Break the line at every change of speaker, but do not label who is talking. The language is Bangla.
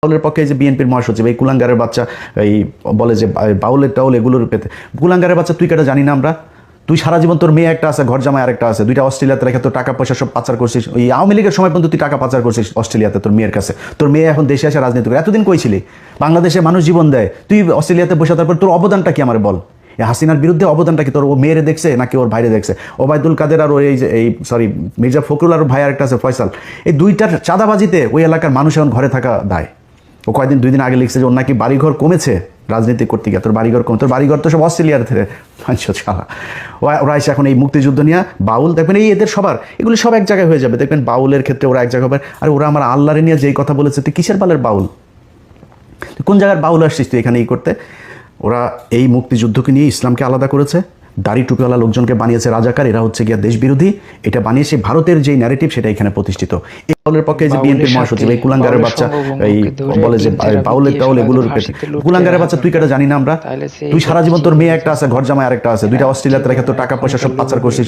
বাউলের পক্ষে যে বিএনপির মহাসচিব এই কুলাঙ্গারের বাচ্চা এই বলে যে বাউলের টাউল এগুলোর পেতে কুলাঙ্গারের বাচ্চা তুই কেটা জানি না আমরা তুই সারা জীবন তোর মেয়ে একটা আছে ঘর জামাই আরেকটা আছে দুইটা অস্ট্রেলিয়াতে রেখে তোর টাকা পয়সা সব পাচার করছিস ওই আওয়ামী লীগের সময় পর্যন্ত তুই টাকা পাচার করছিস অস্ট্রেলিয়াতে তোর মেয়ের কাছে তোর মেয়ে এখন দেশে আসে রাজনীতি করে এতদিন কইছিলি বাংলাদেশে মানুষ জীবন দেয় তুই অস্ট্রেলিয়াতে বসে তারপর তোর অবদানটা কি আমার বল হাসিনার বিরুদ্ধে অবদানটা কি তোর ও মেয়েরে দেখছে নাকি ওর ভাইরে দেখছে ওবায়দুল কাদের আর ওই যে এই সরি মির্জা ফখরুল আর ভাই আরেকটা আছে ফয়সাল এই দুইটার চাঁদাবাজিতে ওই এলাকার মানুষ এখন ঘরে থাকা দায় ও কয়েকদিন 2 দিন আগে লিখছে যে ওর নাকি বাড়িঘর কমেছে রাজনীতি করতে গিয়ে তোর বাড়িঘর কমে তোর বাড়িঘর তো সব অস্ট্রেলিয়ার থেকে শালা ওরা এসে এখন এই মুক্তিযুদ্ধ নিয়ে বাউল দেখবেন এই এদের সবার এগুলি সব এক জায়গায় হয়ে যাবে দেখবেন বাউলের ক্ষেত্রে ওরা এক জায়গায় হবে আর ওরা আমার আল্লাহরে নিয়ে যেই কথা বলেছে তুই কিসের বালের বাউল কোন জায়গার বাউল আসছিস তুই এখানে করতে ওরা এই মুক্তিযুদ্ধকে নিয়ে ইসলামকে আলাদা করেছে দাড়ি টুপিওয়ালা লোকজনকে বানিয়েছে রাজাকার এরা হচ্ছে গিয়া দেশ বিরোধী এটা বানিয়েছে ভারতের যেই ন্যারেটিভ সেটা এখানে প্রতিষ্ঠিত এই বাউলের পক্ষে যে বিএনপির মহাসচিব এই কুলাঙ্গারের বাচ্চা এই বলে যে বাউলের টাউল এগুলোর পেতে কুলাঙ্গারের বাচ্চা তুই কেটা জানি না আমরা তুই সারা জীবন তোর মেয়ে একটা আছে ঘর জামাই আরেকটা আছে দুইটা অস্ট্রেলিয়াতে রেখে তোর টাকা পয়সা সব পাচার করছিস